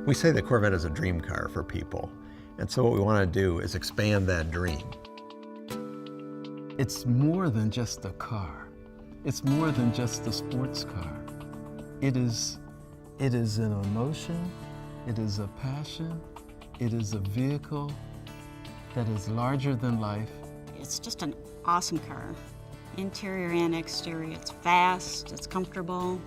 We say the Corvette is a dream car for people, and so what we want to do is expand that dream. It's more than just a car. It's more than just a sports car. It is an emotion, it is a passion, it is a vehicle that is larger than life. It's just an awesome car. Interior and exterior, it's fast, it's comfortable,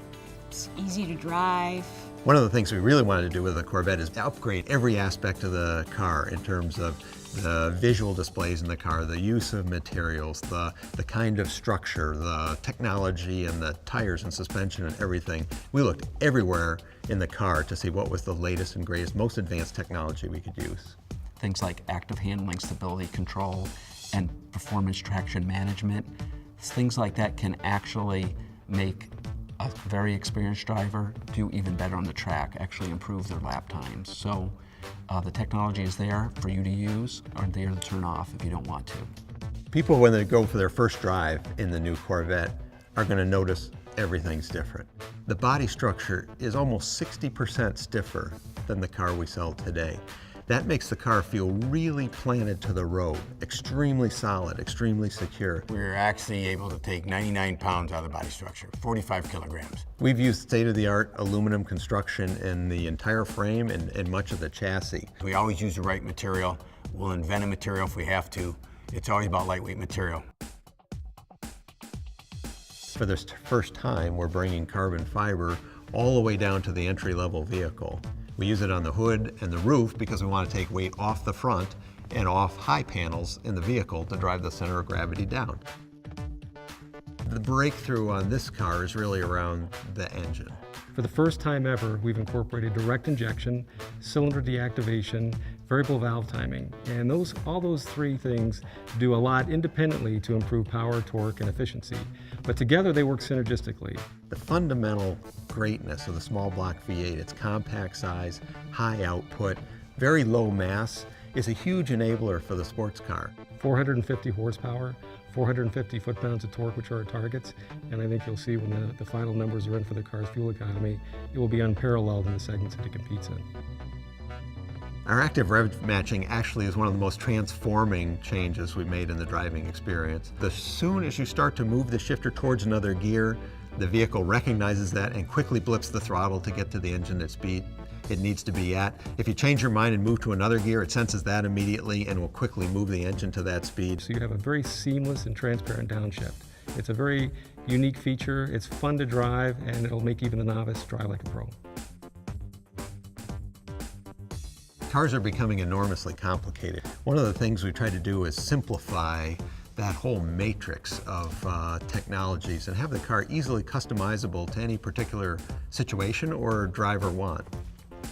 it's easy to drive. One of the things we really wanted to do with the Corvette is upgrade every aspect of the car in terms of the visual displays in the car, the use of materials, the kind of structure, the technology and the tires and suspension and everything. We looked everywhere in the car to see what was the latest and greatest, most advanced technology we could use. Things like active handling, stability control, and performance traction management. Things like that can actually make a very experienced driver do even better on the track, actually improve their lap times. So the technology is there for you to use or there to turn off if you don't want to. People, when they go for their first drive in the new Corvette, are going to notice everything's different. The body structure is almost 60% stiffer than the car we sell today. That makes the car feel really planted to the road, extremely solid, extremely secure. We're actually able to take 99 pounds out of the body structure, 45 kilograms. We've used state-of-the-art aluminum construction in the entire frame and much of the chassis. We always use the right material. We'll invent a material if we have to. It's always about lightweight material. For this first time, we're bringing carbon fiber all the way down to the entry-level vehicle. We use it on the hood and the roof because we want to take weight off the front and off high panels in the vehicle to drive the center of gravity down. The breakthrough on this car is really around the engine. For the first time ever, we've incorporated direct injection, cylinder deactivation, variable valve timing, and all those three things do a lot independently to improve power, torque, and efficiency. But together they work synergistically. The fundamental greatness of the small block V8, its compact size, high output, very low mass, is a huge enabler for the sports car. 450 horsepower, 450 foot-pounds of torque, which are our targets, and I think you'll see when the final numbers are in for the car's fuel economy, it will be unparalleled in the segments that it competes in. Our active rev matching actually is one of the most transforming changes we've made in the driving experience. As soon as you start to move the shifter towards another gear, the vehicle recognizes that and quickly blips the throttle to get to the engine at speed it needs to be at. If you change your mind and move to another gear, it senses that immediately and will quickly move the engine to that speed. So you have a very seamless and transparent downshift. It's a very unique feature, it's fun to drive, and it'll make even the novice drive like a pro. Cars are becoming enormously complicated. One of the things we try to do is simplify that whole matrix of technologies and have the car easily customizable to any particular situation or driver want.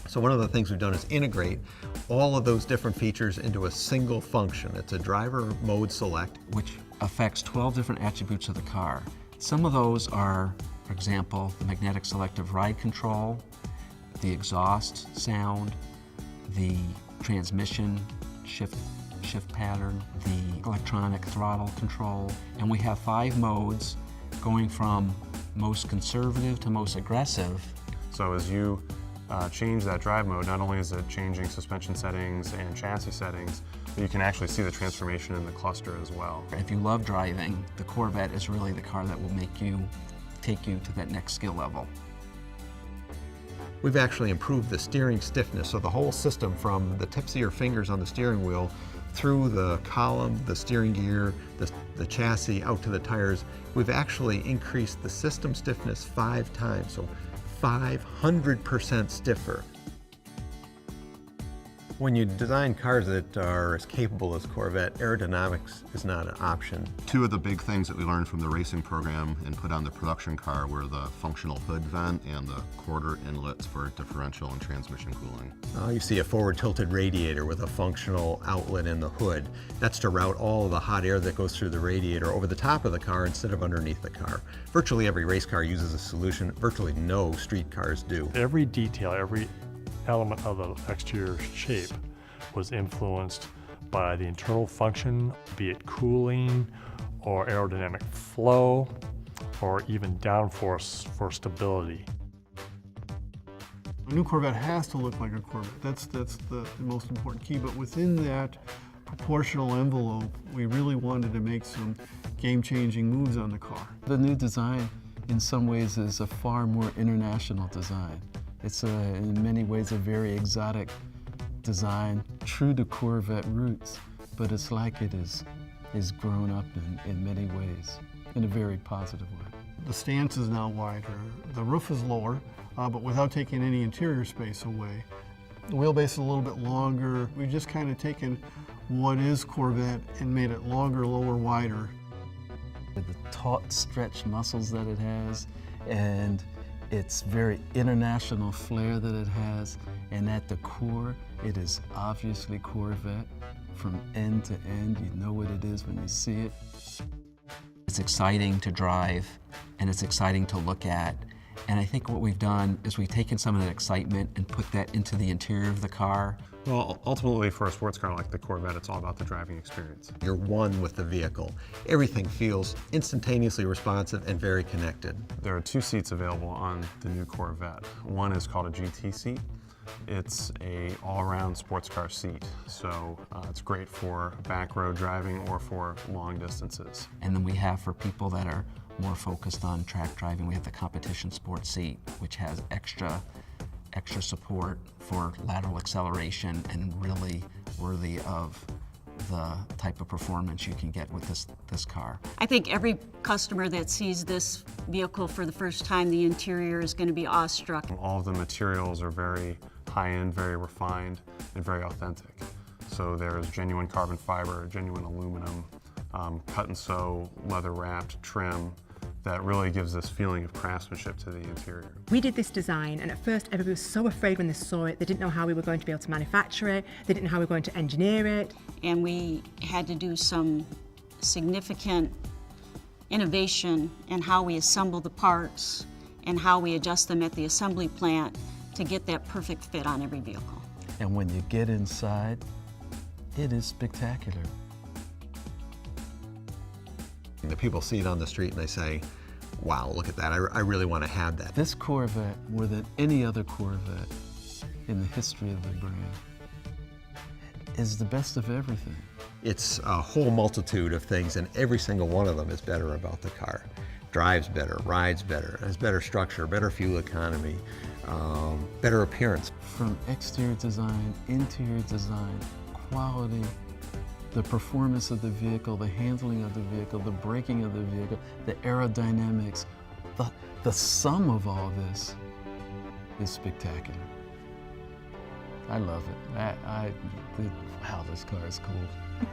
So one of the things we've done is integrate all of those different features into a single function. It's a driver mode select, which affects 12 different attributes of the car. Some of those are, for example, the magnetic selective ride control, the exhaust sound, the transmission shift pattern, the electronic throttle control, and we have 5 modes going from most conservative to most aggressive. So as you change that drive mode, not only is it changing suspension settings and chassis settings, but you can actually see the transformation in the cluster as well. If you love driving, the Corvette is really the car that will take you to that next skill level. We've actually improved the steering stiffness, so the whole system from the tips of your fingers on the steering wheel through the column, the steering gear, the chassis, out to the tires, we've actually increased the system stiffness 5 times, so 500% stiffer. When you design cars that are as capable as Corvette, aerodynamics is not an option. Two of the big things that we learned from the racing program and put on the production car were the functional hood vent and the quarter inlets for differential and transmission cooling. You see a forward tilted radiator with a functional outlet in the hood. That's to route all of the hot air that goes through the radiator over the top of the car instead of underneath the car. Virtually every race car uses a solution. Virtually no street cars do. Every detail, every element of the exterior shape was influenced by the internal function, be it cooling or aerodynamic flow or even downforce for stability. A new Corvette has to look like a Corvette. That's the most important key, but within that proportional envelope, we really wanted to make some game-changing moves on the car. The new design, in some ways, is a far more international design. It's in many ways a very exotic design, true to Corvette roots, but it's like it is grown up in many ways, in a very positive way. The stance is now wider, the roof is lower, but without taking any interior space away. The wheelbase is a little bit longer. We've just kind of taken what is Corvette and made it longer, lower, wider. The taut, stretched muscles that it has, and its very international flair that it has, and at the core, it is obviously Corvette. From end to end, you know what it is when you see it. It's exciting to drive, and it's exciting to look at. And I think what we've done is we've taken some of that excitement and put that into the interior of the car. Well, ultimately for a sports car like the Corvette, it's all about the driving experience. You're one with the vehicle. Everything feels instantaneously responsive and very connected. There are 2 seats available on the new Corvette. One is called a GT seat. It's a all-around sports car seat, so it's great for back road driving or for long distances. And then we have, for people that are more focused on track driving, we have the competition sports seat, which has extra support for lateral acceleration and really worthy of the type of performance you can get with this car. I think every customer that sees this vehicle for the first time, the interior is going to be awestruck. All of the materials are very high-end, very refined, and very authentic. So there's genuine carbon fiber, genuine aluminum, cut and sew, leather-wrapped trim that really gives this feeling of craftsmanship to the interior. We did this design, and at first everybody was so afraid when they saw it. They didn't know how we were going to be able to manufacture it. They didn't know how we were going to engineer it. And we had to do some significant innovation in how we assemble the parts and how we adjust them at the assembly plant to get that perfect fit on every vehicle. And when you get inside, it is spectacular. The people see it on the street and they say, wow, look at that, I really want to have that. This Corvette, more than any other Corvette in the history of the brand, is the best of everything. It's a whole multitude of things, and every single one of them is better about the car. Drives better, rides better, has better structure, better fuel economy, better appearance. From exterior design, interior design, quality, the performance of the vehicle, the handling of the vehicle, the braking of the vehicle, the aerodynamics, the sum of all this is spectacular. I love it. Wow, this car is cool.